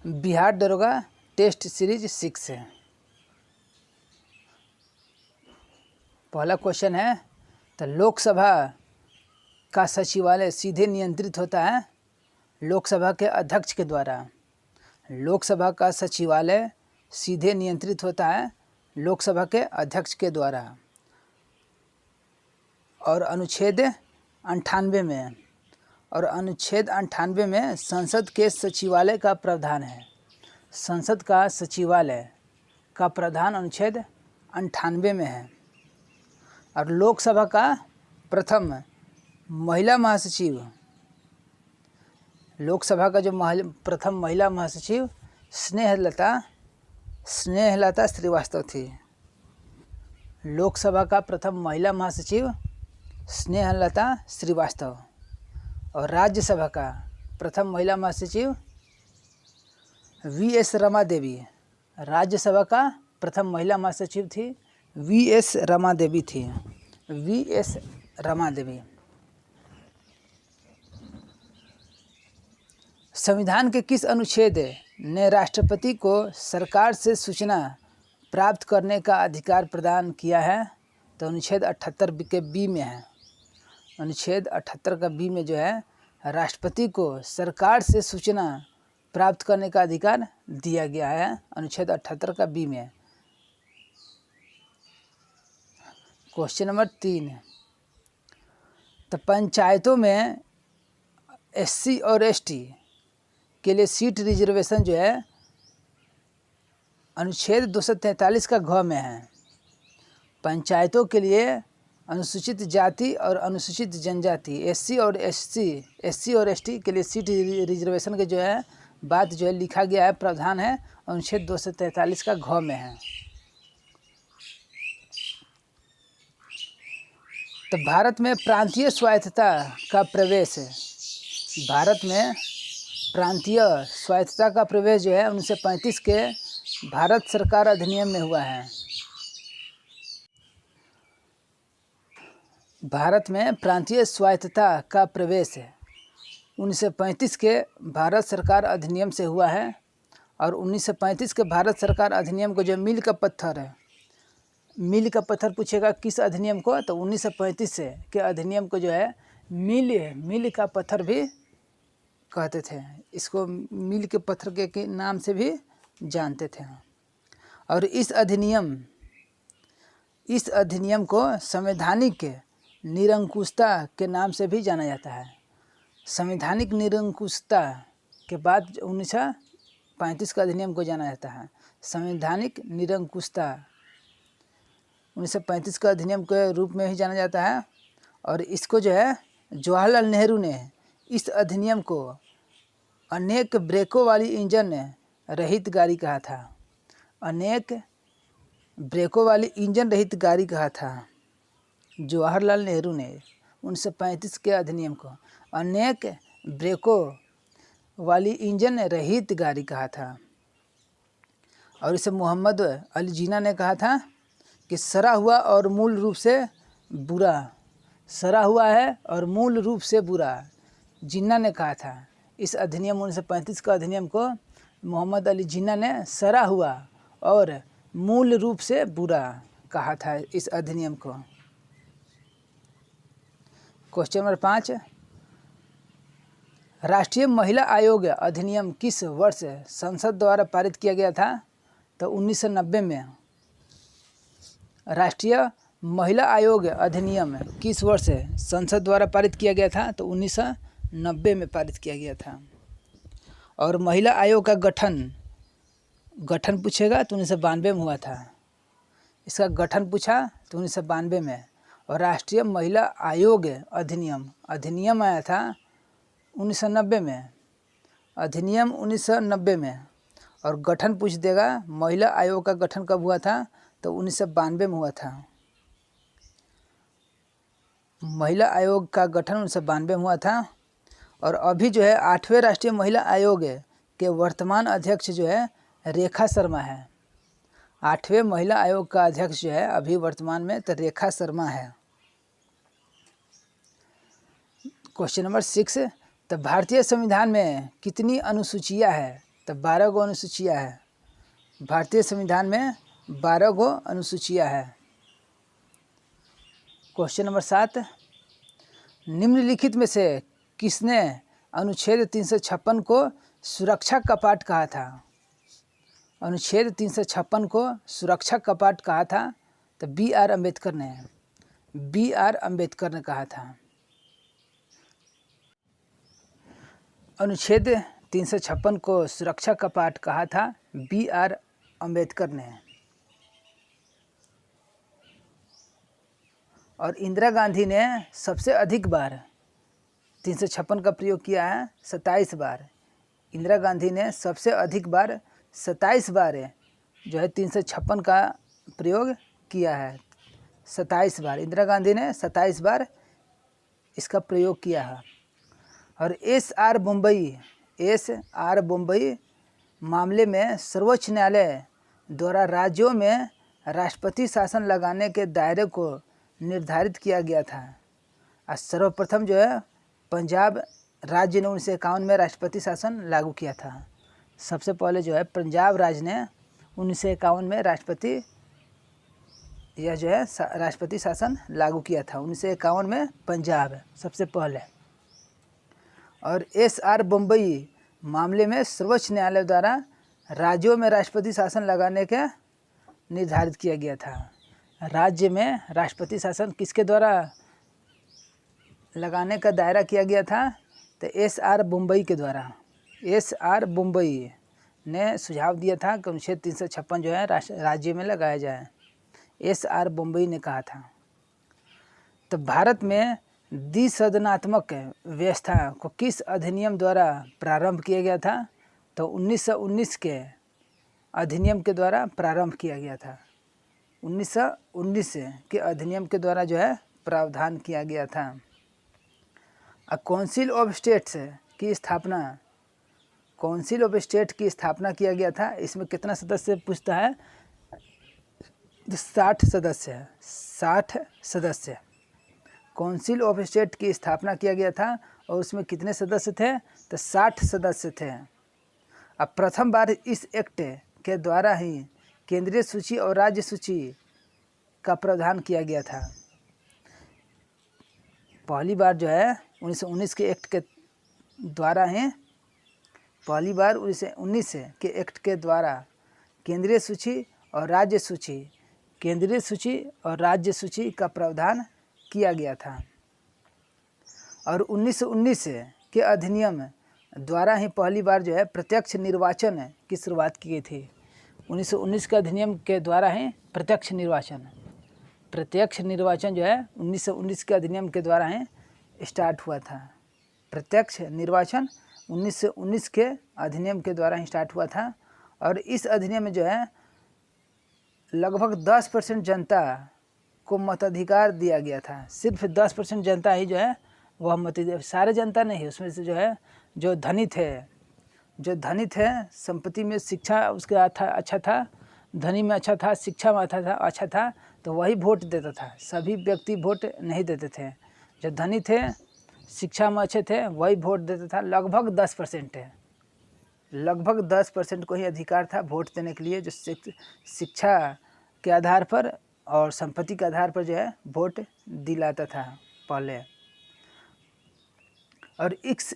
बिहार दरोगा test series 6 है। पहला क्वेश्चन है, तो लोकसभा का सचिवालय सीधे नियंत्रित होता है लोकसभा के अध्यक्ष के द्वारा। लोकसभा का सचिवालय सीधे नियंत्रित होता है लोकसभा के अध्यक्ष के द्वारा। और अनुच्छेद 98 में संसद के सचिवालय का प्रावधान है। संसद का सचिवालय का प्रावधान अनुच्छेद 98 में है। और लोकसभा का प्रथम महिला महासचिव, लोकसभा का जो प्रथम महिला महासचिव स्नेहलता श्रीवास्तव थी। लोकसभा का प्रथम महिला महासचिव स्नेहलता श्रीवास्तव। और राज्यसभा का प्रथम महिला महासचिव वी.एस. रमा देवी। राज्यसभा का प्रथम महिला महासचिव थी वी.एस. रमा देवी थी। वी.एस. रमा देवी। संविधान के किस अनुच्छेद ने राष्ट्रपति को सरकार से सूचना प्राप्त करने का अधिकार प्रदान किया है? तो अनुच्छेद 78 के बी में है। अनुच्छेद 78 का बी में जो है राष्ट्रपति को सरकार से सूचना प्राप्त करने का अधिकार दिया गया है, अनुच्छेद 78 का बी में। क्वेश्चन नंबर 3, तो पंचायतों में एससी और एसटी के लिए सीट रिजर्वेशन जो है अनुच्छेद 243 का घ में है। पंचायतों के लिए अनुसूचित जाति और अनुसूचित जनजाति एससी और एसटी के लिए सीट रिजर्वेशन के जो है बात जो है लिखा गया है, प्रावधान है अनुच्छेद 243 का घ में है। तो भारत में प्रांतीय स्वायत्तता का प्रवेश, भारत में प्रांतीय स्वायत्तता का प्रवेश जो है 1935 के भारत सरकार अधिनियम में हुआ है। भारत में प्रांतीय स्वायत्तता का प्रवेश 1935 के भारत सरकार अधिनियम से हुआ है। और 1935 के भारत सरकार अधिनियम को जो मील का पत्थर है, मील का पत्थर पूछेगा किस अधिनियम को, तो 1935 से के अधिनियम को जो है मील का पत्थर भी कहते थे। इसको मील के पत्थर के नाम से भी जानते थे। और इस अधिनियम को संवैधानिक निरंकुशता के नाम से भी जाना जाता है। संवैधानिक निरंकुशता के बाद 1935 का अधिनियम को जाना जाता है संवैधानिक निरंकुशता, 1935 का अधिनियम के रूप में ही जाना जाता है। और इसको जो है जवाहरलाल नेहरू ने इस अधिनियम को अनेक ब्रेकों वाली इंजन रहित गाड़ी कहा था। अनेक ब्रेकों वाली इंजन रहित गाड़ी कहा था। जवाहरलाल नेहरू ने 1935 के अधिनियम को अनेक ब्रेकों वाली इंजन रहित गाड़ी कहा था। और इसे मोहम्मद अली जिन्ना ने कहा था कि सड़ा हुआ और मूल रूप से बुरा, सड़ा हुआ है और मूल रूप से बुरा, जिन्ना ने कहा था। इस अधिनियम 1935 का अधिनियम को मोहम्मद अली जिन्ना ने सड़ा हुआ और मूल रूप से बुरा कहा था इस अधिनियम को। क्वेश्चन नंबर 5, राष्ट्रीय महिला आयोग अधिनियम किस वर्ष संसद द्वारा पारित किया गया था? तो 1990 में। राष्ट्रीय महिला आयोग अधिनियम किस वर्ष संसद द्वारा पारित किया गया था? तो 1990 में पारित किया गया था। और महिला आयोग का गठन पूछेगा तो 1992 में हुआ था। इसका गठन पूछा तो 1992 में। और राष्ट्रीय महिला आयोग अधिनियम आया था 1990 में, अधिनियम 1990 में। और गठन पूछ देगा महिला आयोग का गठन कब हुआ था? तो 1992 में हुआ था। महिला आयोग का गठन 1992 में हुआ था। और अभी जो है 8वें राष्ट्रीय महिला आयोग के वर्तमान अध्यक्ष जो है रेखा शर्मा है। 8वें महिला आयोग का अध्यक्ष जो है अभी वर्तमान में तो रेखा शर्मा है। क्वेश्चन नंबर 6, तो भारतीय संविधान में कितनी अनुसूचियां हैं? तो 12 गो अनुसूचियाँ है। भारतीय संविधान में 12 गो अनुसूचियाँ है। क्वेश्चन नंबर 7, निम्नलिखित में से किसने अनुच्छेद 356 को सुरक्षा कपाट कहा था? अनुच्छेद 356 को सुरक्षा कपाट कहा था तो B.R. अम्बेडकर ने। B.R. अम्बेडकर ने कहा था। अनुच्छेद 356 को सुरक्षा कपाट कहा था B.R. अम्बेडकर ने। और इंदिरा गांधी ने सबसे अधिक बार 356 का प्रयोग किया है, 27 बार। इंदिरा गांधी ने सबसे अधिक बार 27 बार जो है 356 का प्रयोग किया है। 27 बार इंदिरा गांधी ने 27 बार इसका प्रयोग किया है। और S.R. बम्बई मामले में सर्वोच्च न्यायालय द्वारा राज्यों में राष्ट्रपति शासन लगाने के दायरे को निर्धारित किया गया था। और सर्वप्रथम जो है पंजाब राज्य ने 1951 में राष्ट्रपति शासन लागू किया था। सबसे पहले जो है पंजाब राज्य ने 1951 में राष्ट्रपति शासन लागू किया था। 1951 में पंजाब सबसे पहले। और S.R. बम्बई मामले में सर्वोच्च न्यायालय द्वारा राज्यों में राष्ट्रपति शासन लगाने के निर्धारित किया गया था। राज्य में राष्ट्रपति शासन किसके द्वारा लगाने का दायरा किया गया था? तो S.R. बम्बई के द्वारा। S.R. बम्बई ने सुझाव दिया था कि अनुच्छेद 356 जो है राज्य में लगाया जाए। S.R. बम्बई ने कहा था। तो भारत में द्विसदनात्मक व्यवस्था को किस अधिनियम द्वारा प्रारंभ किया गया था? तो 1919 के अधिनियम के द्वारा प्रारंभ किया गया था। 1919 के अधिनियम के द्वारा जो है प्रावधान किया गया था। काउंसिल ऑफ स्टेट्स की स्थापना, काउंसिल ऑफ स्टेट की स्थापना किया गया था। इसमें कितना सदस्य पूछता है? 60 सदस्य है। 60 सदस्य। काउंसिल ऑफ स्टेट की स्थापना किया गया था और उसमें कितने सदस्य थे? तो 60 सदस्य थे। अब प्रथम बार इस एक्ट के द्वारा ही केंद्रीय सूची और राज्य सूची का प्रावधान किया गया था। पहली बार जो है 1919 के एक्ट के द्वारा ही, पहली बार 1919 के एक्ट के द्वारा केंद्रीय सूची और राज्य सूची, केंद्रीय सूची और राज्य सूची का प्रावधान किया गया था। और 1919 के अधिनियम द्वारा ही पहली बार जो है प्रत्यक्ष निर्वाचन की शुरुआत की गई थी। 1919 के अधिनियम के द्वारा ही प्रत्यक्ष निर्वाचन जो है 1919 के अधिनियम के द्वारा ही स्टार्ट हुआ था। प्रत्यक्ष निर्वाचन 1919 के अधिनियम के द्वारा ही स्टार्ट हुआ था। और इस अधिनियम में जो है लगभग 10% जनता को मताधिकार दिया गया था। सिर्फ 10% जनता ही जो है वह मताधिकार, सारे जनता नहीं, उसमें से जो है जो धनी थे, संपत्ति में शिक्षा उसके अच्छा था, धनी में अच्छा था, शिक्षा में अच्छा था तो वही वोट देता था। सभी व्यक्ति वोट नहीं देते थे। जो धनी थे, शिक्षा में अच्छे थे, वही वोट देता था। लगभग 10% है, लगभग 10% को ही अधिकार था वोट देने के लिए, जो शिक्षा के आधार पर और संपत्ति के आधार पर जो है वोट दिलाता था पहले। और इस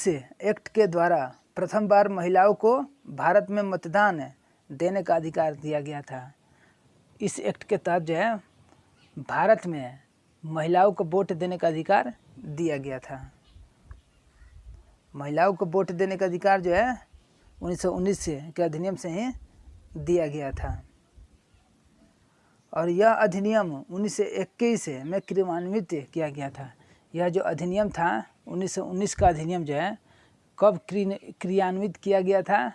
एक्ट के द्वारा प्रथम बार महिलाओं को भारत में मतदान देने का अधिकार दिया गया था। इस एक्ट के तहत जो है भारत में महिलाओं को वोट देने का अधिकार दिया गया था। महिलाओं को वोट देने का अधिकार जो है 1919 के अधिनियम से ही दिया गया था। और यह अधिनियम 1921 में क्रियान्वित किया गया था। यह जो अधिनियम था 1919 का अधिनियम जो है कब क्रियान्वित किया गया था?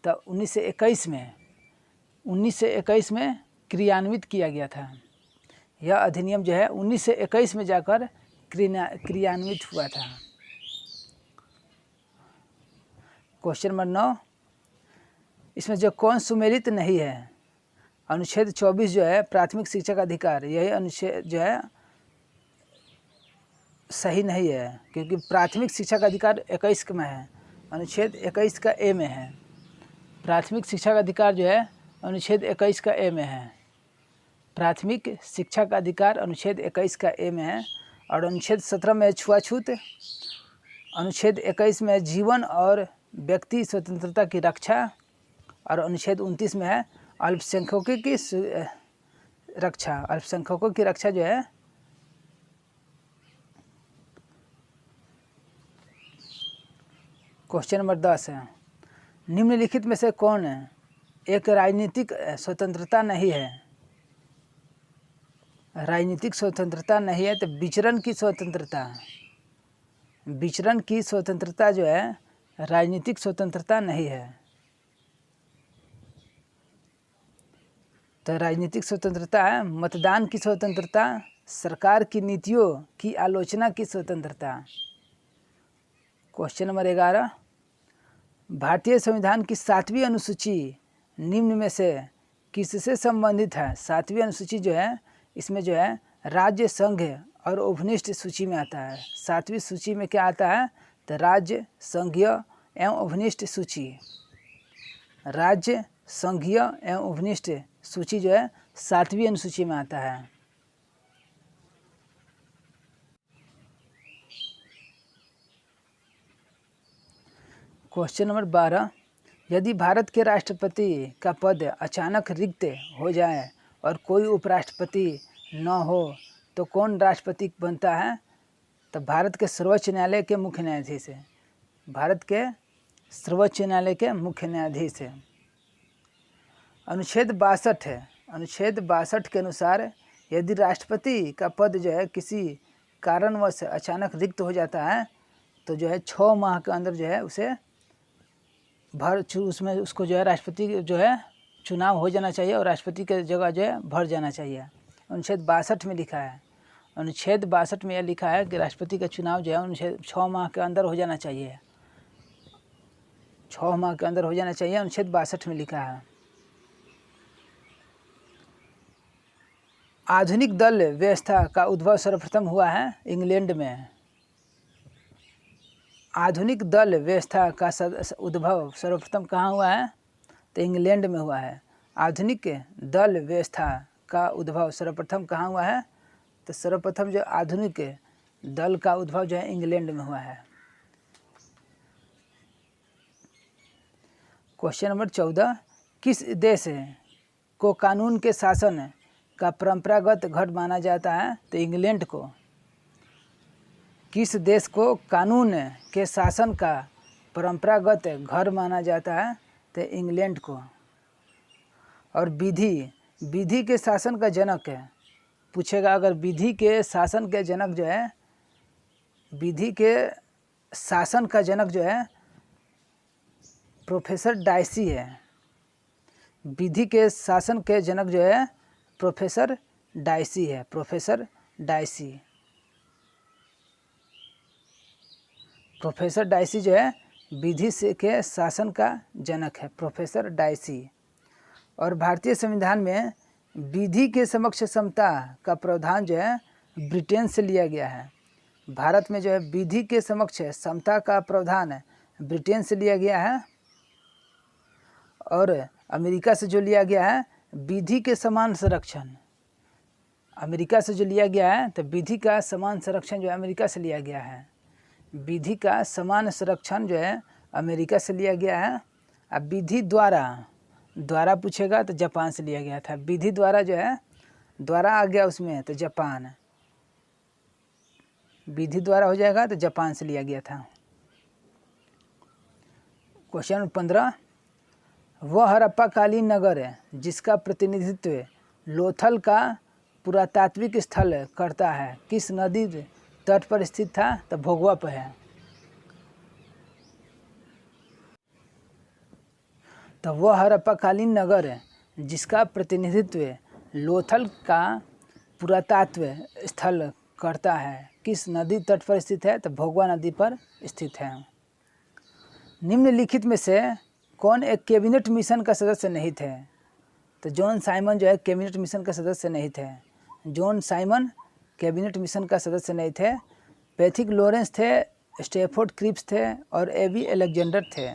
तो 1921 में क्रियान्वित किया गया था। यह अधिनियम जो है 1921 में जाकर क्रियान्वित हुआ था। क्वेश्चन नंबर 9, इसमें जो कौन सुमेलित नहीं है? अनुच्छेद 24 जो है प्राथमिक शिक्षा का अधिकार, यही अनुच्छेद जो है सही नहीं है, क्योंकि प्राथमिक शिक्षा का अधिकार 21 में है, अनुच्छेद 21 का ए में है। प्राथमिक शिक्षा का अधिकार जो है अनुच्छेद 21 का ए में है। प्राथमिक शिक्षा का अधिकार अनुच्छेद 21 का ए में है। और अनुच्छेद 17 में छुआछूत, अनुच्छेद 21 में जीवन और व्यक्ति स्वतंत्रता की रक्षा, और अनुच्छेद 29 में है अल्पसंख्यकों की रक्षा। अल्पसंख्यकों की रक्षा जो है क्वेश्चन नंबर 10 है, निम्नलिखित में से कौन एक राजनीतिक स्वतंत्रता नहीं है? राजनीतिक स्वतंत्रता नहीं है तो विचरण की स्वतंत्रता। विचरण की स्वतंत्रता जो है राजनीतिक स्वतंत्रता नहीं है। तो राजनीतिक स्वतंत्रता है मतदान की स्वतंत्रता, सरकार की नीतियों की आलोचना की स्वतंत्रता। क्वेश्चन नंबर 11, भारतीय संविधान की 7वीं अनुसूची निम्न में से किससे संबंधित है? 7वीं अनुसूची जो है इसमें जो है राज्य, संघ और उपनिष्ठ सूची में आता है। 7वीं सूची में क्या आता है? तो राज्य, संघीय एवं उपनिष्ठ सूची। राज्य, संघीय एवं उपनिष्ठ सूची जो है 7वीं अनुसूची में आता है। क्वेश्चन नंबर 12, यदि भारत के राष्ट्रपति का पद अचानक रिक्त हो जाए और कोई उपराष्ट्रपति न हो तो कौन राष्ट्रपति बनता है? तो भारत के सर्वोच्च न्यायालय के मुख्य न्यायाधीश है। भारत के सर्वोच्च न्यायालय के मुख्य न्यायाधीश है। अनुच्छेद 62 है। अनुच्छेद 62 के अनुसार यदि राष्ट्रपति का पद जो है किसी कारणवश अचानक रिक्त हो जाता है तो जो है 6 माह के अंदर जो है उसे उसमें उसको जो है राष्ट्रपति जो है चुनाव हो जाना चाहिए और राष्ट्रपति के जगह जो है भर जाना चाहिए। अनुच्छेद 62 में लिखा है। अनुच्छेद 62 में यह लिखा है कि राष्ट्रपति का चुनाव जो है अनुच्छेद 6 माह के अंदर हो जाना चाहिए। 6 माह के अंदर हो जाना चाहिए, अनुच्छेद 62 में लिखा है। आधुनिक दल व्यवस्था का उद्भव सर्वप्रथम हुआ है इंग्लैंड में। आधुनिक दल व्यवस्था का उद्भव सर्वप्रथम कहाँ हुआ है? तो इंग्लैंड में हुआ है। आधुनिक दल व्यवस्था का उद्भव सर्वप्रथम कहाँ हुआ है? तो सर्वप्रथम जो आधुनिक दल का उद्भव जो है इंग्लैंड में हुआ है। क्वेश्चन नंबर 14, किस देश को कानून के शासन का परंपरागत घर माना जाता है? तो इंग्लैंड को। किस देश को कानून के शासन का परंपरागत घर माना जाता है? तो इंग्लैंड को। और विधि के शासन का जनक है, पूछेगा अगर विधि के शासन के जनक जो है, विधि के शासन का जनक जो है प्रोफेसर डायसी है। विधि के शासन के जनक जो है प्रोफेसर डायसी है। Professor Dicey. प्रोफेसर डायसी जो है विधि से के शासन का जनक है, प्रोफेसर डायसी। और भारतीय संविधान में विधि के समक्ष समता का प्रावधान जो है ब्रिटेन से लिया गया है। भारत में जो है विधि के समक्ष समता का प्रावधान ब्रिटेन से लिया गया है। और अमेरिका से जो लिया गया है विधि के समान संरक्षण। अमेरिका से जो लिया गया है तो विधि का समान संरक्षण जो है अमेरिका से लिया गया है। विधि का समान संरक्षण जो है अमेरिका से लिया गया है। अब विधि द्वारा पूछेगा तो जापान से लिया गया था। विधि द्वारा जो है द्वारा आ गया उसमें तो जापान। विधि द्वारा हो जाएगा तो जापान से लिया गया था। क्वेश्चन 15, वह हड़प्पाकालीन नगर है जिसका प्रतिनिधित्व लोथल का पुरातात्विक स्थल करता है किस नदी तट पर स्थित था? तो भोगवा पर है। तो वह हड़प्पाकालीन नगर है जिसका प्रतिनिधित्व लोथल का पुरातत्व स्थल करता है किस नदी तट पर स्थित है? तो भोगवा नदी पर स्थित है। निम्नलिखित में से कौन एक कैबिनेट मिशन का सदस्य नहीं थे? तो जॉन साइमन जो है कैबिनेट मिशन का सदस्य नहीं थे। जॉन साइमन कैबिनेट मिशन का सदस्य नहीं थे। पैथिक लॉरेंस थे, स्टैफोर्ड क्रिप्स थे और एबी अलेक्जेंडर थे।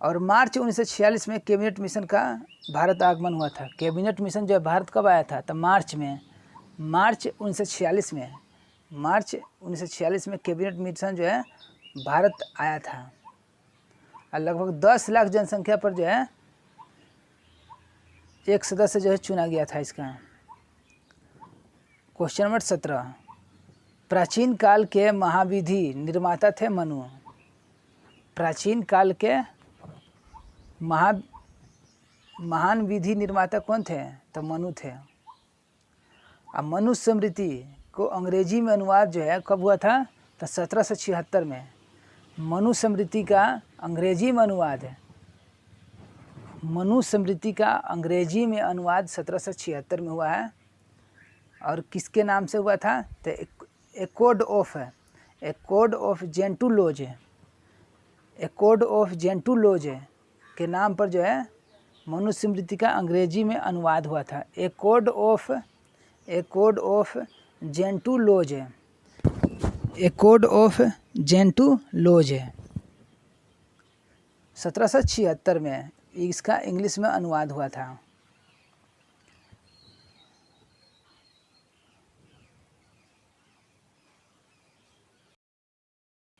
और मार्च 1946 में कैबिनेट मिशन का भारत आगमन हुआ था। कैबिनेट मिशन जो है भारत कब आया था? तो मार्च 1946 में, मार्च 1946 में कैबिनेट मिशन जो है भारत आया था। और लगभग 10 लाख जनसंख्या पर जो है एक सदस्य जो है चुना गया था इसका। क्वेश्चन नंबर 17, प्राचीन काल के महाविधि निर्माता थे मनु। प्राचीन काल के महान विधि निर्माता कौन थे? तो मनु थे। अब मनु स्मृति को अंग्रेजी में अनुवाद जो है कब हुआ था? तो 1776 में। मनु स्मृति का अंग्रेजी में अनुवाद है, मनु स्मृति का अंग्रेजी में अनुवाद 1776 में हुआ है। और किसके नाम से हुआ था? तो a code of Gentoo laws, a code of Gentoo laws के नाम पर जो है मनुस्मृति का अंग्रेजी में अनुवाद हुआ था। A code of Gentoo laws, a code of Gentoo laws 1776 में इसका इंग्लिश में अनुवाद हुआ था।